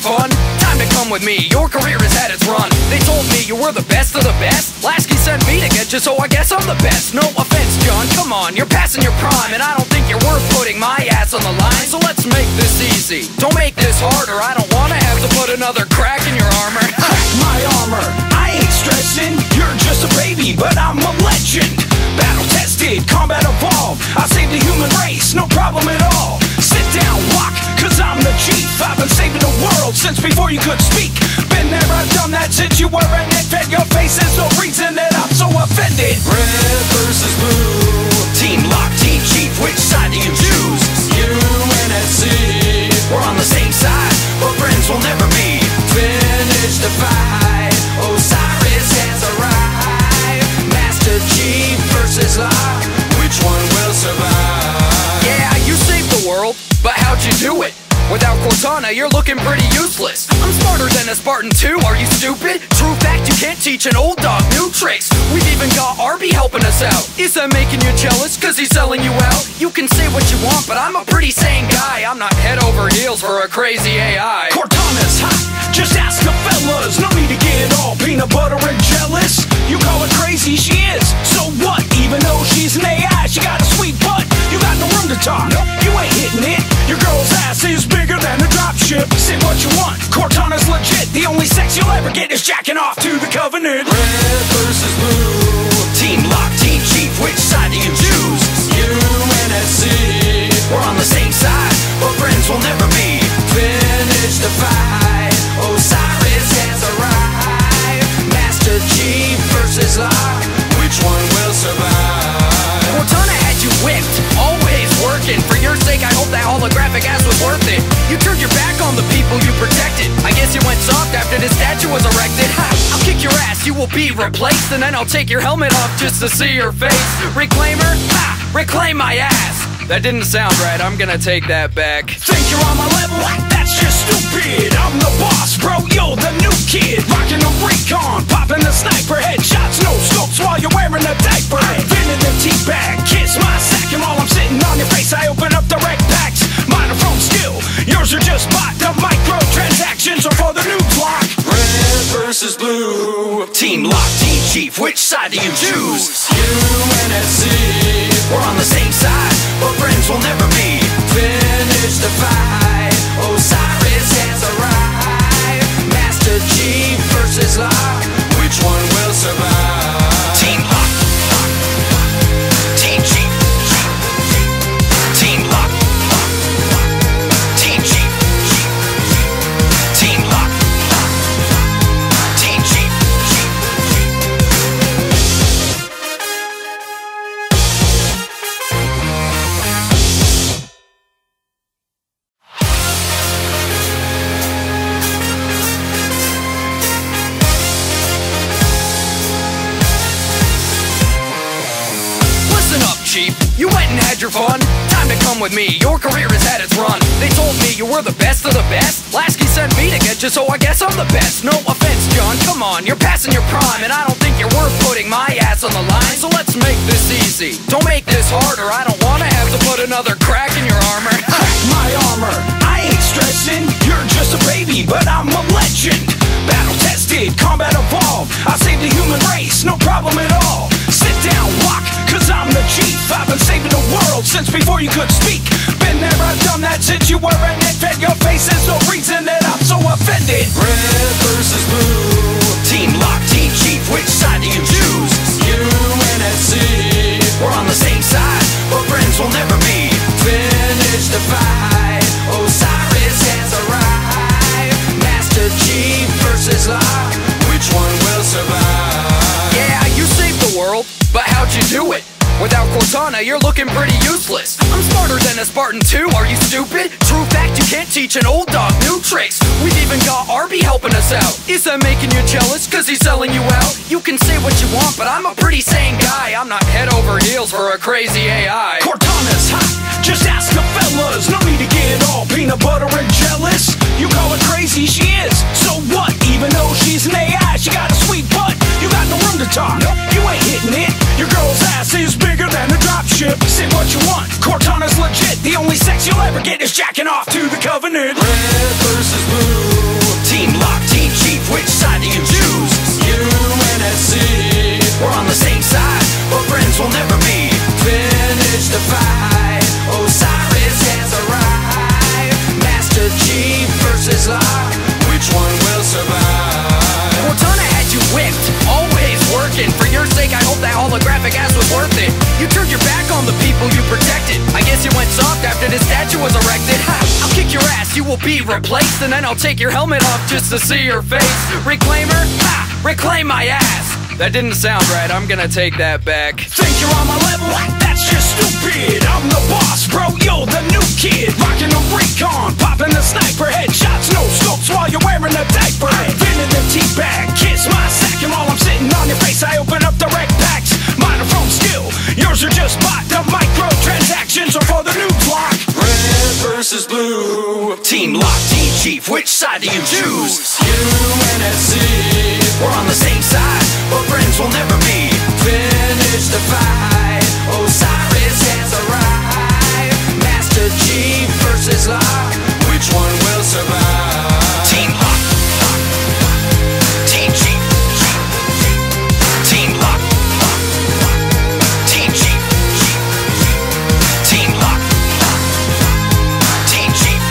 fun? Time to come with me, your career has had its run. They told me you were the best of the best. Lasky sent me to get you, so I guess I'm the best. No offense, John, come on, you're passing your prime, and I don't think you're worth putting my ass on the line. So let's make this easy, don't make this harder. I don't wanna have to put another crack in your armor. Crack my armor, I ain't stressing. You're just a baby, but I'm a legend. Battle tested, combat evolved. I saved the human race, no problem at all. Sit down, walk, cause I'm the chief. I've been saving the world since before you could speak. Been there, I've done that since you were an infant. Your face is the reason that I'm so offended. Red versus blue, Team Lock, Team Chief, which side do you choose? UNSC. We're on the same side, but friends will never be. Finish the fight, Osiris has arrived. Master Chief versus Lock, which one will survive? Yeah, you saved the world, but how'd you do it? Without Cortana, you're looking pretty useless. I'm smarter than a Spartan too, are you stupid? True fact, you can't teach an old dog new tricks. We've even got Arby helping us out. Is that making you jealous, cause he's selling you out? You can say what you want, but I'm a pretty sane guy. I'm not head over heels for a crazy AI. Cortana's hot, just ask the fellas. No need to get all peanut butter and jealous. You call her crazy, she is, so what? Even though she's an AI, she got a sweet butt. You got no room to talk, you ain't hitting it. Your girl's ass is bigger than a dropship. Say what you want, Cortana's legit. The only sex you'll ever get is jacking off to the Covenant. Red versus blue, Team Lock, Team Chief, which side do you choose? UNSC. We're on the same side, but friends will never be. Finish the fight, Osiris has arrived. Master Chief versus Lock, which one will survive? Cortana had you whipped, always working. For your sake, I hope that holographic ass was worth it. You turned your back on the people you protected. I guess you went soft after the statue was erected. Ha! I'll kick your ass, you will be replaced. And then I'll take your helmet off just to see your face. Reclaimer? Ha! Reclaim my ass! That didn't sound right, I'm gonna take that back. Think you're on my level? That's just stupid. I'm the boss, bro, you're the new kid. Rocking a recon, popping the sniper. Headshots, no scopes while you're wearing a diaper. I've been in the teabag, kiss my sack. And while I'm sitting on your face, I open up the rec packs. Mine are from skill, yours are just bot. The microtransactions are for the new block. Red versus blue, Team Lock, Team Chief, which side do you choose? UNSC. We're on the same side, but friends will never be. Finish the fight, Osiris has arrived. Master Chief versus Lock, which one will survive? Team Lock, Team Chief, Team Lock, Team Chief, Team Lock, Team Chief. Chief, you went and had your fun. Time to come with me, your career has had its run. They told me you were the best of the best. Lasky sent me to get you, so I guess I'm the best. No offense, John, come on, you're passing your prime, and I don't think you're worth putting my ass on the line. So let's make this easy, don't make this harder. I don't wanna have to put another crack in your armor. Crack my armor, I ain't stressing. You're just a baby, but I'm a legend. Battle tested, combat evolved. I saved the human race, no problem at all. Sit down, walk, cause I'm the chief. I've been saving the world since before you could speak. Been there, I've done that since you were an infant. Your face is the reason that I'm so offended. Red versus blue, Team Lock, Team Chief, which side do you choose? UNSC. We're on the same side, but friends will never be. Finish the fight, Osiris has arrived. Master Chief versus Lock, which one will survive? Yeah, you saved the world, but how'd you do it? Without Cortana, you're looking pretty useless. I'm smarter than a Spartan too, are you stupid? True fact, you can't teach an old dog new tricks. We've even got Arby helping us out. Is that making you jealous, cause he's selling you out? You can say what you want, but I'm a pretty sane guy. I'm not head over heels for a crazy AI. Cortana's hot, just ask the fellas. No need to get all peanut butter and jealous. You call her crazy, she is, so what? Even though she's an AI, she got a sweet butt. You got no room to talk, you ain't hitting it. Your girl's ass is bigger than a dropship. Say what you want, Cortana's legit. The only sex you'll ever get is jacking off to the Covenant. Red versus blue, which side do you choose? UNSC, We're on the same side, but friends will never be. finish the fight. Osiris has arrived. Master Chief versus Locke. Which one will survive? Cortana had you whipped, always working. For your sake, I hope that holographic ass was worth it. You turned your back on the people you protected. I guess you went soft after the statue was erected. Ha! I'll kick your ass, you will be replaced. And then I'll take your helmet off just to see your face. Reclaimer? Ha! Reclaim my ass! That didn't sound right, I'm gonna take that back. Think you're on my level? That's just stupid. I'm the boss, bro, you're the new kid. Rocking a recon, popping the sniper headshots, no scopes while you're wearing a diaper. Invented the teabag, kiss my sack, and while I'm sitting on your face, I open up the rec packs. Mine are from skill, yours are just bot. The microtransactions are for the new block. Red versus blue. Team Lock, Team Chief, which side do you choose? UNSC, We're on the same side, but friends will never be. finish the fight. Osiris has arrived. Master Chief versus Locke. Which one will survive? Team Lock, Team Chief, Team Lock, Team Chief, Team Lock, Team Chief.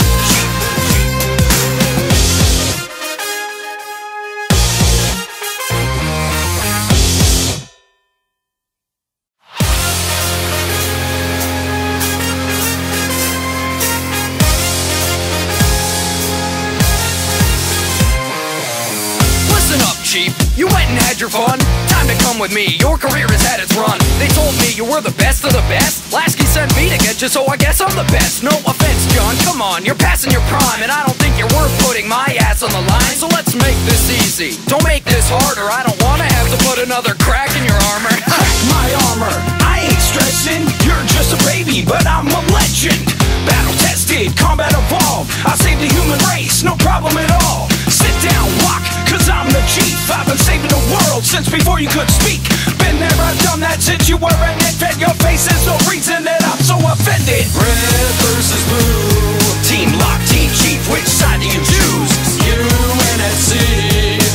Listen up, Chief. You went and had your fun. Time to come with me. Your career has had its run. They told me you were the best of the best. Lasky sent me to get you, so I guess I'm the best. No offense, John. Come on, you're passing your prime, and I don't think you're worth putting my ass on the line. So let's make this easy. Don't make this harder. I don't wanna have to put another crack in your armor. Crack my armor, I ain't stressing. You're just a baby, but I'm a legend. Battle tested, combat evolved. I saved the human race, no problem at all. Sit down, Locke, cause I'm the chief. I've been saving the world since before you could speak. Been there, I've done that since you were an infant. Your face is the reason that I'm so offended. Red versus blue. Team Lock, Team Chief, which side do you choose? UNSC,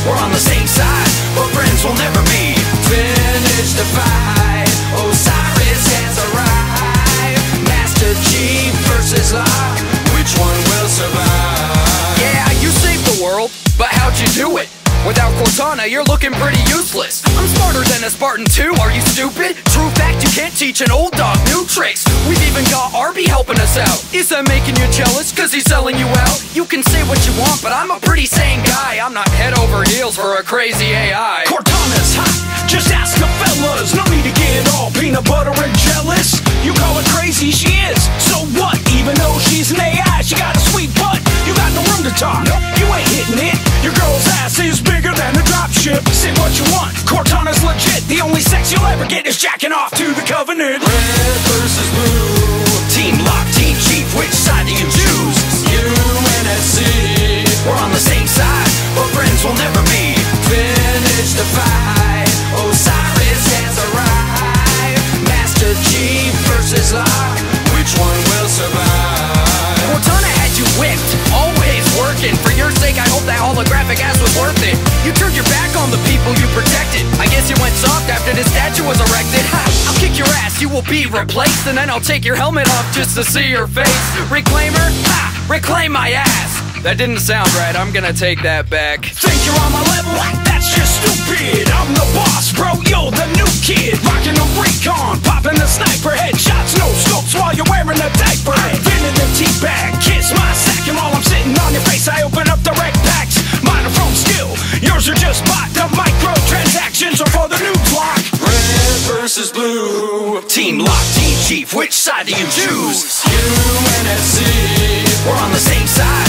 We're on the same side, but friends will never be. finish the fight. Osiris has arrived. Master Chief versus Locke. Which one will survive? Yeah, you saved the world, but how'd you do it? Without Cortana, you're looking pretty useless. I'm smarter than a Spartan too, are you stupid? True fact, you can't teach an old dog new tricks. We've even got Arby helping us out. Is that making you jealous, cause he's selling you out? You can say what you want, but I'm a pretty sane guy. I'm not head over heels for a crazy AI. Cortana's hot, just ask the fellas. No need to get all peanut butter and jealous. You call her crazy, she is. So what? Even though she's an AI, she got a sweet butt. You got no room to talk. You ain't hitting it. Your girl's ass is bigger than a dropship. Say what you want. Cortana's legit. The only sex you'll ever get is jacking off to the Covenant. Red versus blue. Team Lock, Team Chief, which side do you choose? UNSC, We're on the same side, but friends will never be. finish the fight. Osiris has arrived. Master Chief versus Locke. Which one will survive? Cortana had you whipped, always working. For your sake, I hope that holographic ass was worth it. You turned your back on the people you protected. I guess you went soft after the statue was erected. Ha! I'll kick your ass, you will be replaced. And then I'll take your helmet off just to see your face. Reclaimer? Ha! Reclaim my ass! That didn't sound right, I'm gonna take that back. Think you're on my level? That's just stupid. I'm the boss, bro, you're the new kid. Rocking a recon, popping the sniper headshots, no scopes while you're wearing a diaper. Invented the teabag, kiss my sack, and while I'm sitting on your face, I open up the rec packs. Mine are from skill, yours are just bot. The microtransactions are for the new block. Red versus blue. Team Lock, Team Chief, which side do you choose? UNSC, We're on the same side,